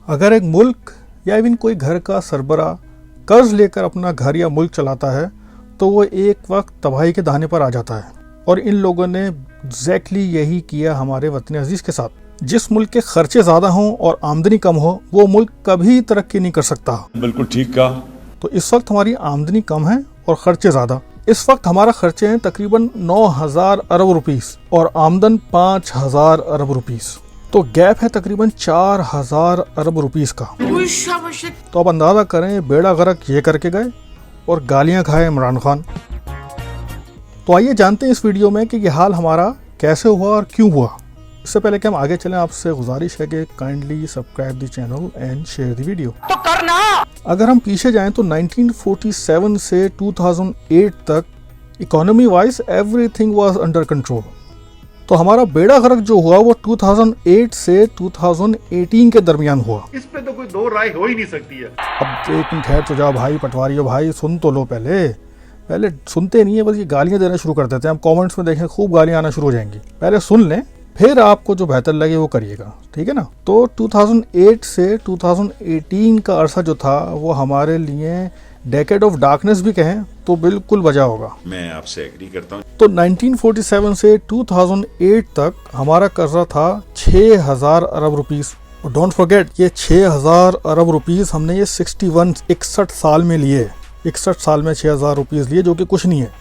अगर एक मुल्क या इवन कोई घर का सरबराह कर्ज लेकर अपना घर या मुल्क चलाता है तो वो एक वक्त तबाही के दाने पर आ जाता है। और इन लोगों ने एग्जैक्टली यही किया हमारे वतन अजीज के साथ। जिस मुल्क के खर्चे ज़्यादा हों और आमदनी कम हो वो मुल्क कभी तरक्की नहीं कर सकता। बिल्कुल ठीक कहा। तो इस वक्त हमारी आमदनी कम है और खर्चे ज़्यादा। इस वक्त हमारा खर्चे हैं तकरीबन 9,000 अरब रुपीस और आमदन 5,000 अरब रुपीस। तो गैप है तकरीबन 4,000 अरब रुपीस का। तो अब अंदाजा करें बेड़ा गर्क ये करके गए और गालियां खाए इमरान खान। तो आइए जानते हैं इस वीडियो में कि ये हाल हमारा कैसे हुआ और क्यों हुआ। इससे पहले कि हम आगे चलें आपसे गुजारिश है कि kindly subscribe the channel and share the video. तो करना। अगर हम पीछे जाएं तो 1947 से 2008 तक economy wise everything was under control. तो हमारा बेड़ा गर्क जो हुआ वो 2008 से 2018 के दरमियान हुआ। इस पे तो कोई दो राय हो ही नहीं सकती है। अब एक मिनट ठहर तो जाओ भाई, पटवारियों भाई सुन तो लो। पहले सुनते नहीं है, बस ये गालियां देना शुरू कर देते हैं। आप कमेंट्स में देखें खूब गालियां आना शुरू हो जाएंगी। पहले सुन लें फिर आपको जो बेहतर लगे वो करिएगा, ठीक है ना। तो 2008 से 2018 का अरसा जो था वो हमारे लिए डेकेड ऑफ डार्कनेस भी कहें तो बिल्कुल बजा होगा। मैं आपसे एग्री करता हूँ। तो 1947 से 2008 तक हमारा कर्जा था 6,000 अरब रुपीस। और डोंट फॉरगेट ये 6,000 अरब रुपीस हमने ये 61 साल में लिए। 61 साल में 6,000 रुपीस लिए, जो कि कुछ नहीं है।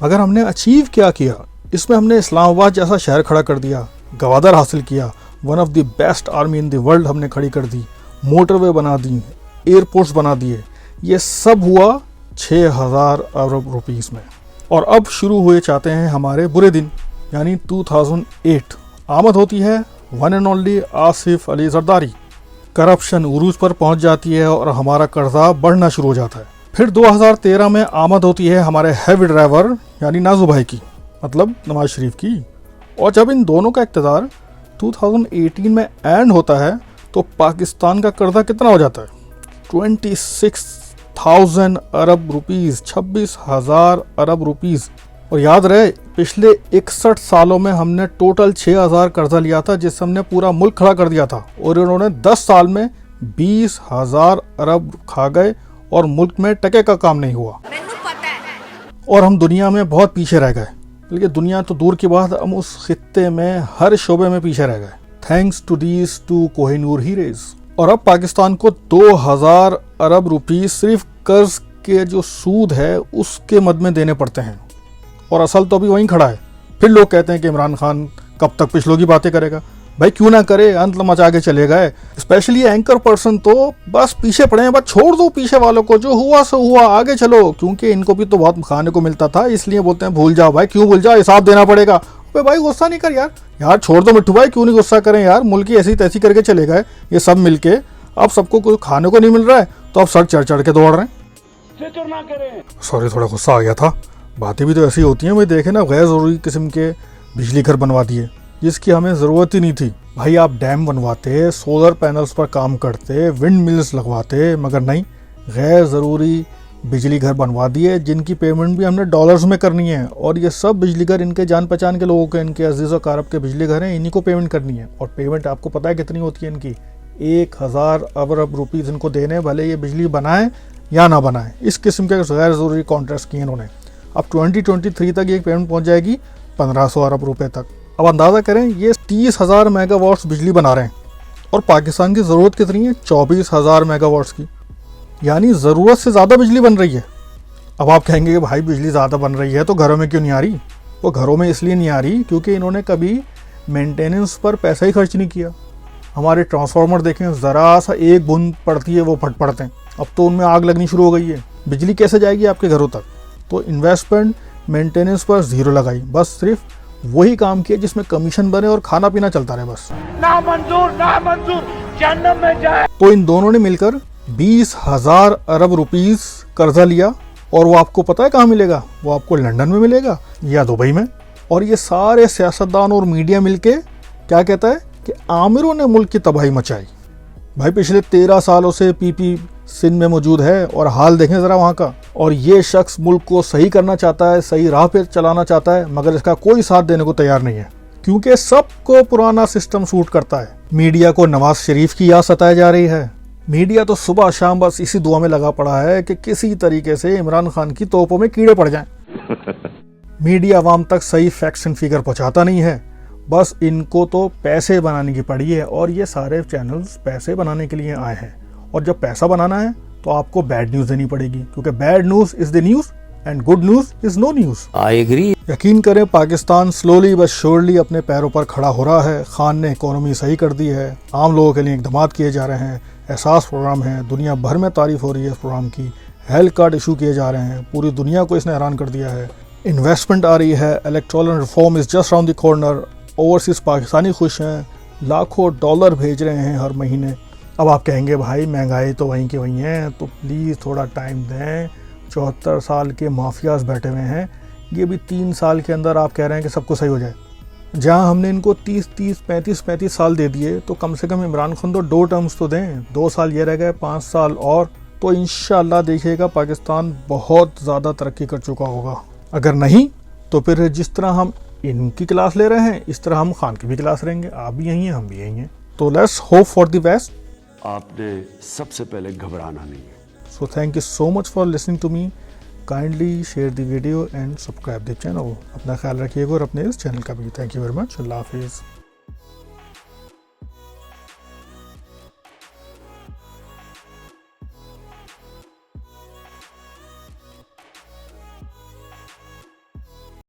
अगर हमने अचीव क्या किया, इसमें हमने इस्लामाबाद जैसा शहर खड़ा कर दिया, गवादर हासिल किया, one of the best army in the world हमने खड़ी कर दी, मोटरवे बना दी, एयरपोर्ट्स बना दिए। ये सब हुआ 6,000 अरब रुपीस में। और अब शुरू हुए चाहते हैं हमारे बुरे दिन, यानी 2008। आमद होती है one and only Asif Ali Zardari. Corruption उरूज पर पहुंच जाती है और हमारा कर्जा बढ़ना शुरू हो जाता है। फिर 2013 में आमद होती है हमारे हैवी ड्राइवर यानी नाजू भाई की, मतलब नवाज शरीफ की। और जब इन दोनों का इक़्तिदार 2018 में एंड होता है तो पाकिस्तान का कर्जा कितना हो जाता है? 26,000 अरब रुपीस, 26,000 अरब रुपीस। और याद रहे पिछले 61 सालों में हमने टोटल 6,000 कर्जा लिया था, जिससे हमने पूरा मुल्क खड़ा कर दिया था। और इन्होंने 10 साल में 20,000 अरब खा गए और मुल्क में टके का काम नहीं हुआ। और हम दुनिया में बहुत पीछे रह गए। बल्कि दुनिया तो दूर की बात, हम उस खित्ते में हर शोबे में पीछे रह गए, thanks to these two Kohinoor हीरेज। और अब पाकिस्तान को 2,000 अरब रुपीस सिर्फ कर्ज के जो सूद है उसके मद में देने पड़ते हैं। और असल तो अभी वहीं खड़ा है। फिर लोग कहते हैं कि इमरान खान कब तक पिछलों की बातें करेगा। भाई क्यों ना करे, अंत मचा के चले गए। स्पेशली एंकर पर्सन तो बस पीछे पड़े हैं। बस छोड़ दो पीछे वालों को, जो हुआ सो हुआ, आगे चलो। क्योंकि इनको भी तो बहुत खाने को मिलता था, इसलिए बोलते हैं भूल जाओ। भाई क्यों भूल जाओ, हिसाब देना पड़ेगा। भाई गुस्सा नहीं कर यार छोड़ दो मिट्टू भाई, क्यों नहीं गुस्सा करें यार। मुल्क की ऐसी तैसी करके चले गए ये सब मिलके। अब सबको कुछ खाने को नहीं मिल रहा है तो अब सर चढ़ चढ़ के दौड़ रहे हैं। सॉरी थोड़ा गुस्सा आ गया था। बातें भी तो ऐसी होती हैं भाई। देखे ना गैर जरूरी किस्म के बिजली घर बनवा दिए जिसकी हमें ज़रूरत ही नहीं थी। भाई आप डैम बनवाते, सोलर पैनल्स पर काम करते, विंड मिल्स लगवाते, मगर नहीं, गैर ज़रूरी बिजली घर बनवा दिए जिनकी पेमेंट भी हमने डॉलर्स में करनी है। और ये सब बिजली घर इनके जान पहचान के लोगों के, इनके अजीज़ कारब के बिजली घर हैं, इन्हीं को पेमेंट करनी है। और पेमेंट आपको पता है कितनी होती है इनकी? 1,000 अरब रुपीज़ इनको देने, भले ये बिजली बनाए या ना बनाए। इस किस्म के गैर ज़रूरी कॉन्ट्रैक्ट किए इन्होंने। अब 2023 तक ये पेमेंट पहुँच जाएगी 1,500 अरब रुपये तक। अब अंदाज़ा करें ये 30,000 मेगावाट्स बिजली बना रहे हैं और पाकिस्तान की ज़रूरत कितनी है? 24,000 मेगावाट्स की, यानी ज़रूरत से ज़्यादा बिजली बन रही है। अब आप कहेंगे कि भाई बिजली ज़्यादा बन रही है तो घरों में क्यों नहीं आ रही? वो घरों में इसलिए नहीं आ रही क्योंकि इन्होंने कभी मेंटेनेंस पर पैसा ही खर्च नहीं किया। हमारे ट्रांसफार्मर देखें, ज़रा सा एक बूंद पड़ती है वो फट पड़ते हैं। अब तो उनमें आग लगनी शुरू हो गई है। बिजली कैसे जाएगी आपके घरों तक? तो इन्वेस्टमेंट मेंटेनेंस पर ज़ीरो लगाई, बस सिर्फ वही काम किया जिसमें कमीशन बने और खाना पीना चलता रहे बस। ना मंजूर जहन्नम में जाए। तो इन दोनों ने मिलकर 20,000 अरब रुपीस कर्जा लिया। और वो आपको पता है कहाँ मिलेगा? वो आपको लंदन में मिलेगा या दुबई में। और ये सारे सियासतदान और मीडिया मिलके क्या कहता है कि आमिरों ने मुल्क की तबाही मचाई। भाई पिछले 13 सालों से पीपी सिंध में मौजूद है और हाल देखें ज़रा वहाँ का। और ये शख्स मुल्क को सही करना चाहता है, सही राह पे चलाना चाहता है, मगर इसका कोई साथ देने को तैयार नहीं है क्योंकि सबको पुराना सिस्टम सूट करता है। मीडिया को नवाज शरीफ की याद सताई जा रही है। मीडिया तो सुबह शाम बस इसी दुआ में लगा पड़ा है कि किसी तरीके से इमरान खान की तोपों में कीड़े पड़ जाएं। मीडिया आवाम तक सही फैक्ट्स एंड फिगर पहुंचाता नहीं है, बस इनको तो पैसे बनाने की पड़ी है और ये सारे चैनल्स पैसे बनाने के लिए आए हैं। और जब पैसा बनाना है तो आपको बैड न्यूज़ देनी पड़ेगी, क्योंकि bad news is the news and good news is no news. I agree. यकीन करें, पाकिस्तान स्लोली बट श्योरली अपने पैरों पर खड़ा हो रहा है। खान ने इकोनॉमी सही कर दी है, आम लोगों के लिए इकदाम किए जा रहे हैं, एहसास प्रोग्राम है, दुनिया भर में तारीफ हो रही है इस प्रोग्राम की, हेल्थ कार्ड इशू किए जा रहे हैं, पूरी दुनिया को इसने हैरान कर दिया है, इन्वेस्टमेंट आ रही है, electoral reform is just round the corner, overseas Pakistani खुश हैं, लाखों डॉलर भेज रहे हैं हर महीने। अब आप कहेंगे भाई महंगाई तो वहीं की वहीं है, तो प्लीज़ थोड़ा टाइम दें। 74 साल के माफियाज बैठे हुए हैं, ये भी 3 साल के अंदर आप कह रहे हैं कि सब कुछ सही हो जाए। जहां हमने इनको 35 साल दे दिए, तो कम से कम इमरान खान तो 2 टर्म्स तो दें। 2 साल ये रह गए, 5 साल और, तो इंशाल्लाह देखिएगा पाकिस्तान बहुत ज़्यादा तरक्की कर चुका होगा। अगर नहीं तो फिर जिस तरह हम इनकी क्लास ले रहे हैं, इस तरह हम खान की भी क्लास लेंगे। आप भी यहीं हैं, हम भी यहीं हैं। तो let's hope for the best. आपने सबसे पहले घबराना नहीं है। So thank you so much for listening to me. Kindly share the video and subscribe the channel. अपना ख्याल रखिएगा और अपने इस चैनल का भी। Thank you very much. अल्लाह हाफिज़।